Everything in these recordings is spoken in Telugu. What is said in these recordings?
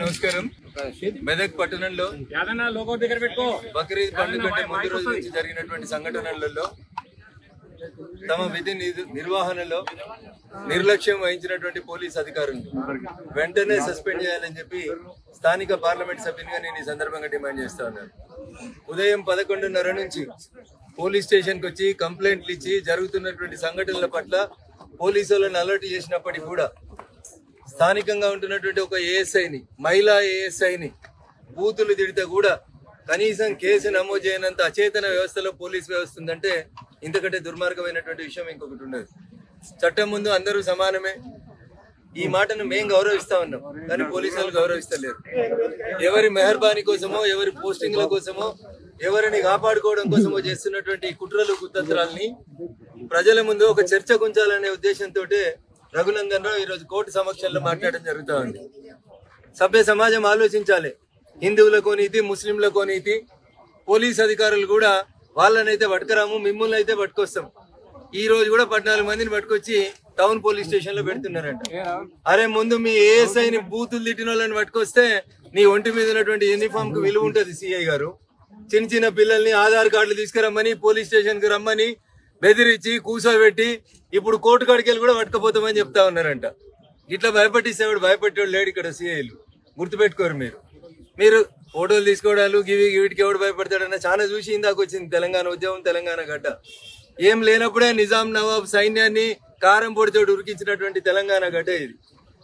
నమస్కారం. మెదక్ పట్టణంలో బక్రీద్ పండుగ కంటే ముందు రోజు నుంచి జరిగినటువంటి సంఘటనలలో తమ విధి నిర్వహణలో నిర్లక్ష్యం వహించినటువంటి పోలీస్ అధికారులను వెంటనే సస్పెండ్ చేయాలని చెప్పి స్థానిక పార్లమెంట్ సభ్యునిగా నేను ఈ సందర్భంగా డిమాండ్ చేస్తా ఉన్నాను. ఉదయం 11:30 నుంచి పోలీస్ స్టేషన్కి వచ్చి కంప్లైంట్లు ఇచ్చి జరుగుతున్నటువంటి సంఘటనల పట్ల పోలీసులను అలర్ట్ చేసినప్పటికీ కూడా స్థానికంగా ఉంటున్నటువంటి ఒక ఏఎస్ఐని, మహిళా ఏఎస్ఐని బూతులు తిడితే కూడా కనీసం కేసు నమోదు చేయనంత అచేతన వ్యవస్థలో పోలీస్ వ్యవస్థ ఉందంటే ఇంతకంటే దుర్మార్గమైనటువంటి విషయం ఇంకొకటి ఉండదు. చట్టం ముందు అందరూ సమానమే. ఈ మాటను మేం గౌరవిస్తా ఉన్నాం, కానీ పోలీసులు గౌరవిస్తలేరు. ఎవరి మెహర్బానీ కోసమో, ఎవరి పోస్టింగ్ల కోసమో, ఎవరిని కాపాడుకోవడం కోసమో చేస్తున్నటువంటి కుట్రలు కుతంత్రాలని ప్రజల ముందు ఒక చర్చ గుంచాలనే ఉద్దేశంతో రఘునందన్ రావు ఈరోజు కోర్టు సమక్షంలో మాట్లాడడం జరుగుతూ ఉంది. సభ్య సమాజం ఆలోచించాలి. హిందువులకో నీతి, ముస్లింలకో నీతి. పోలీస్ అధికారులు కూడా వాళ్ళనైతే పట్టుకురాము, మిమ్మల్ని అయితే పట్టుకొస్తాం. ఈ రోజు కూడా 14 మందిని పట్టుకొచ్చి టౌన్ పోలీస్ స్టేషన్ లో పెడుతున్నారంట. అరే ముందు మీ ఏఎస్ఐని బూతులు తిట్టిన వాళ్ళని పట్టుకొస్తే నీ ఒంటి మీద ఉన్నటువంటి యూనిఫామ్ కు విలువ ఉంటుంది. సిఐ గారు చిన్న చిన్న పిల్లల్ని ఆధార్ కార్డులు తీసుకురమ్మని పోలీస్ స్టేషన్ కు రమ్మని బెదిరించి కూర్చోబెట్టి ఇప్పుడు కోర్టు కాడికెళ్ళి కూడా పట్టుకపోతామని చెప్తా ఉన్నారంట. ఇట్లా భయపట్టిస్తేవాడు భయపెట్టేవాడు లేడు ఇక్కడ. సిఐలు గుర్తుపెట్టుకోరు. మీరు ఫోటోలు తీసుకోవడాలు వీటికి ఎవడు భయపడతాడన్న చాలా చూసి ఇందాక వచ్చింది తెలంగాణ ఉద్యమం, తెలంగాణ గడ్డ. ఏం లేనప్పుడే నిజాం నవాబ్ సైన్యాన్ని కారం పొడితో ఉరికించినటువంటి తెలంగాణ గడ్డ ఇది.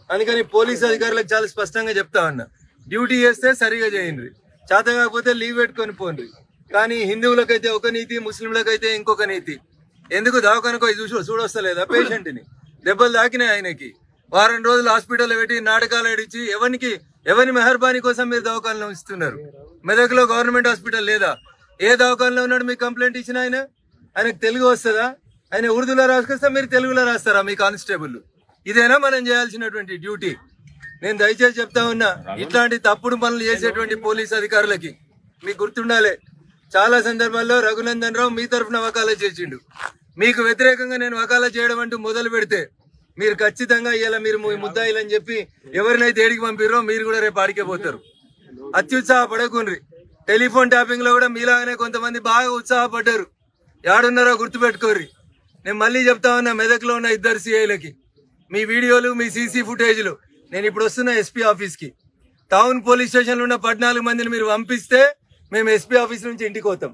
అందుకని పోలీస్ అధికారులకు చాలా స్పష్టంగా చెప్తా ఉన్నా, డ్యూటీ చేస్తే సరిగా చేయండి, చేత కాకపోతే లీవ్ పెట్టుకొని పోండి. కానీ హిందువులకైతే ఒక నీతి, ముస్లింలకైతే ఇంకొక నీతి. ఎందుకు దవాఖానకు చూడొస్తలేదా పేషెంట్ని? దెబ్బలు తాకినాయి ఆయనకి. వారం రోజులు హాస్పిటల్లో పెట్టి నాటకాలు ఆడిచ్చి ఎవరి మెహర్బానీ కోసం మీరు దవాఖానలో ఇస్తున్నారు? మెదక్లో గవర్నమెంట్ హాస్పిటల్ లేదా? ఏ దవాఖానలో ఉన్నాడు మీకు కంప్లైంట్ ఇచ్చిన ఆయనకు తెలుగు వస్తుందా? ఆయన ఉర్దూలో రాసుకొస్తా, మీరు తెలుగులో రాస్తారా మీ కానిస్టేబుల్? ఇదేనా మనం చేయాల్సినటువంటి డ్యూటీ? నేను దయచేసి చెప్తా ఉన్నా, ఇట్లాంటి తప్పుడు పనులు చేసేటువంటి పోలీస్ అధికారులకి మీకు గుర్తుండాలి. చాలా సందర్భాల్లో రఘునందన్ రావు మీ తరఫున వకాలత్ చేసిండు. మీకు వ్యతిరేకంగా నేను వకాలత్ చేయడం అంటూ మొదలు పెడితే మీరు ఖచ్చితంగా ఇలా మీరు ముద్దాయిలని చెప్పి ఎవరినైతే ఏడికి పంపిరో మీరు కూడా రేపు ఆడికే పోతారు. అత్యుత్సాహపడకుండ్రి. టెలిఫోన్ ట్యాపింగ్ లో కూడా మీలాగానే కొంతమంది బాగా ఉత్సాహపడ్డారు. యాడున్నారో గుర్తుపెట్టుకోర్రి. నేను మళ్ళీ చెప్తా ఉన్నా, మెదక్లో ఉన్న 2 సిఐలకి మీ వీడియోలు, మీ సీసీ ఫుటేజ్లు నేను ఇప్పుడు వస్తున్న ఎస్పీ ఆఫీస్ కి, టౌన్ పోలీస్ స్టేషన్ లో ఉన్న 14 మందిని మీరు పంపిస్తే మేము ఎస్పీ ఆఫీస్ నుంచి ఇంటికి పోతాం.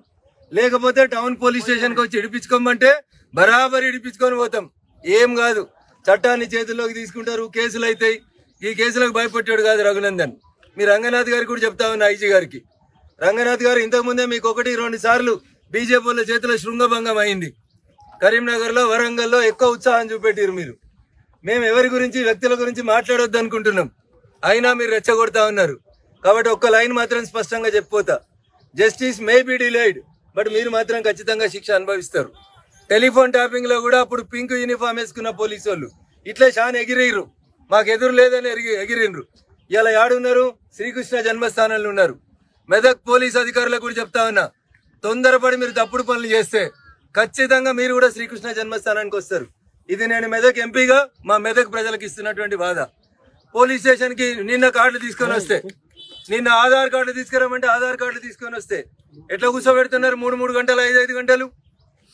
లేకపోతే టౌన్ పోలీస్ స్టేషన్ కి వచ్చి ఇడిపించుకోమంటే బరాబర్ ఇడిపించుకొని పోతాం. ఏం కాదు, చట్టాన్ని చేతుల్లోకి తీసుకుంటారు, కేసులు అవుతాయి. ఈ కేసులకు భయపడ్డాడు కాదు రఘునందన్. మీ రంగనాథ్ గారికి కూడా చెప్తా ఉన్నా, ఐజీ గారికి. రంగనాథ్ గారు ఇంతకుముందే మీకు 1-2 సార్లు బీజేపీ వాళ్ళ చేతిలో శృంగభంగం అయింది. కరీంనగర్ లో, వరంగల్లో ఎక్కువ ఉత్సాహం చూపెట్టారు మీరు. మేము ఎవరి గురించి, వ్యక్తుల గురించి మాట్లాడొద్దు అనుకుంటున్నాం, అయినా మీరు రెచ్చగొడతా ఉన్నారు. కాబట్టి ఒక్క లైన్ మాత్రం స్పష్టంగా చెప్పిపోతా, justice may be delayed, but మీరు మాత్రం ఖచ్చితంగా శిక్ష అనుభవిస్తారు. టెలిఫోన్ ట్యాపింగ్ లో కూడా అప్పుడు పింక్ యూనిఫామ్ వేసుకున్న పోలీసు వాళ్ళు ఇట్లే చాలా ఎగిరేరు, మాకు ఎదురు లేదని ఎగిరిండ్రు. ఇలా యాడున్నారు? శ్రీకృష్ణ జన్మస్థానంలో ఉన్నారు. మెదక్ పోలీస్ అధికారులకు కూడా చెప్తా ఉన్నా, తొందరపడి మీరు తప్పుడు పనులు చేస్తే ఖచ్చితంగా మీరు కూడా శ్రీకృష్ణ జన్మస్థానానికి వస్తారు. ఇది నేను మెదక్ ఎంపీగా మా మెదక్ ప్రజలకు ఇస్తున్నటువంటి బాధ. పోలీస్ స్టేషన్ కి నిన్న కార్డులు తీసుకొని వస్తే, నిన్న ఆధార్ కార్డులు తీసుకురామంటే ఆధార్ కార్డులు తీసుకొని వస్తే ఎట్లా కూర్చోబెడుతున్నారు? 3 గంటలు, 5 గంటలు.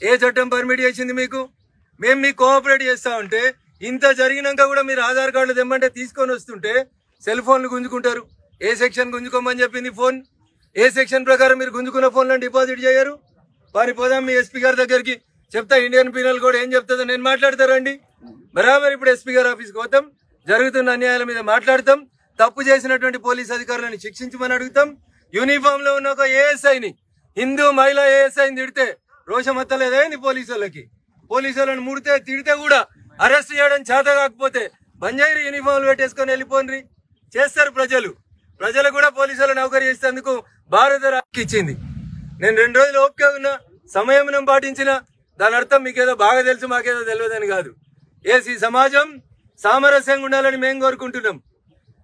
ఏ చట్టం పర్మిట్ చేసింది మీకు? మేము మీకు కోఆపరేట్ చేస్తా ఉంటే, ఇంత జరిగినాక కూడా మీరు ఆధార్ కార్డులు తెమ్మంటే తీసుకొని వస్తుంటే సెల్ ఫోన్లు గుంజుకుంటారు. ఏ సెక్షన్ గుంజుకోమని చెప్పింది ఫోన్? ఏ సెక్షన్ ప్రకారం మీరు గుంజుకున్న ఫోన్లను డిపాజిట్ చేయరు? వారి పోదాం మీ ఎస్పీ గారి దగ్గరికి, చెప్తా ఇండియన్ పీనల్ కోడ్ ఏం చెప్తుందో నేను మాట్లాడతారండి. బరాబర్ ఇప్పుడు ఎస్పీ గారి ఆఫీస్కి పోతాం, జరుగుతున్న అన్యాయాల మీద మాట్లాడతాం, తప్పు చేసినటువంటి పోలీస్ అధికారులను శిక్షించమని అడుగుతాం. యూనిఫామ్ లో ఉన్న ఒక ఏఎస్ఐని, హిందూ మహిళా ఏఎస్ఐని తిడితే రోషం వత్తలేదైంది పోలీసు వాళ్ళకి? పోలీసు వాళ్ళని ముడితే తిడితే కూడా అరెస్ట్ చేయడం చేత కాకపోతే బంజాయిరీ యూనిఫామ్లు పెట్టేసుకొని వెళ్ళిపోండి. చేస్తారు ప్రజలు కూడా పోలీసు వాళ్ళని నౌకరీ చేసేందుకు భారత రాష్ట్రం ఇచ్చింది. నేను 2 రోజులు ఓపిక ఉన్నా, సంయమనం పాటించిన, దాని అర్థం మీకేదో బాగా తెలుసు మాకేదో తెలియదని కాదు. ఈ సమాజం సామరస్యంగా ఉండాలని మేము కోరుకుంటున్నాం.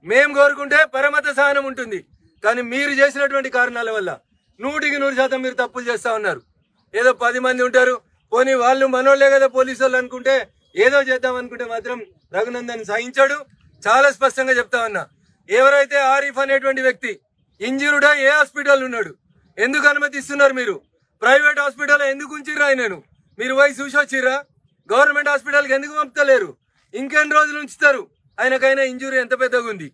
మేము కోరుకుంటే పరమత సహనం ఉంటుంది. కానీ మీరు చేసినటువంటి కారణాల వల్ల 100% మీరు తప్పులు చేస్తా ఉన్నారు. ఏదో 10 మంది ఉంటారు, పోనీ వాళ్ళు మనోళ్లే కదా పోలీసు వాళ్ళు అనుకుంటే ఏదో చేద్దాం అనుకుంటే మాత్రం రఘునందన్ సహించాడు. చాలా స్పష్టంగా చెప్తా ఉన్నా, ఎవరైతే ఆరిఫ్ అనేటువంటి వ్యక్తి ఇంజూర్డ్ ఏ హాస్పిటల్ ఉన్నాడు, ఎందుకు అనుమతిస్తున్నారు మీరు? ప్రైవేట్ హాస్పిటల్ ఎందుకు ఉంచిర్రా ఆయనను? మీరు పోయి చూసి వచ్చిర్రా? గవర్నమెంట్ హాస్పిటల్కి ఎందుకు పంపుతలేరు? ఇంకెన్ని రోజులు ఉంచుతారు? ఆయనకైనా ఇంజూరీ ఎంత పెద్దగా ఉంది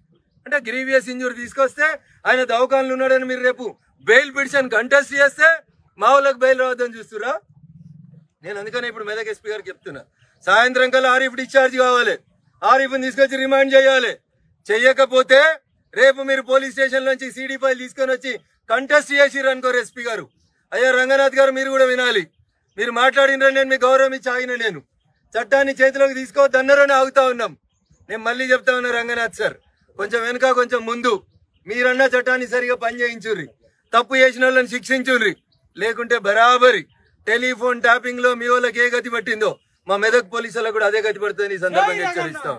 అంటే గ్రీవియస్ ఇంజూరీ తీసుకొస్తే ఆయన దవాఖానలు ఉన్నాడని మీరు రేపు బెయిల్ పిటిషన్ కంటెస్ట్ చేస్తే మా వాళ్ళకి బెయిల్ రావద్దని చూస్తురా? నేను అందుకనే ఇప్పుడు మెదక్ ఎస్పీ గారికి చెప్తున్నా, సాయంత్రం కల్లా ఆరిఫ్ డిశ్చార్జ్ కావాలి, ఆరిఫ్ని తీసుకొచ్చి రిమాండ్ చేయాలి. చెయ్యకపోతే రేపు మీరు పోలీస్ స్టేషన్ నుంచి సీడీ ఫైల్ తీసుకొని వచ్చి కంటెస్ట్ చేసిర్రు అనుకోరు ఎస్పీ గారు. అయ్యా రంగనాథ్ గారు మీరు కూడా వినాలి, మీరు మాట్లాడినరని నేను మీకు గౌరవం ఇచ్చి ఆగిన, నేను చట్టాన్ని చేతిలోకి తీసుకోవద్దన్నారని ఆగుతా ఉన్నాం. నేను మళ్ళీ చెప్తా ఉన్నా రంగనాథ్ సార్, కొంచెం వెనుక కొంచెం ముందు మీరన్న చట్టాన్ని సరిగా పనిచేయించుర్రి, తప్పు చేసిన వాళ్ళని శిక్షించుర్రి. లేకుంటే బరాబరి టెలిఫోన్ ట్యాపింగ్ లో మీ వాళ్ళకి ఏ గతి పట్టిందో మా మెదక్ పోలీసులకు కూడా అదే గతి పడుతుంది. ఈ సందర్భంగా హెచ్చరిస్తాం.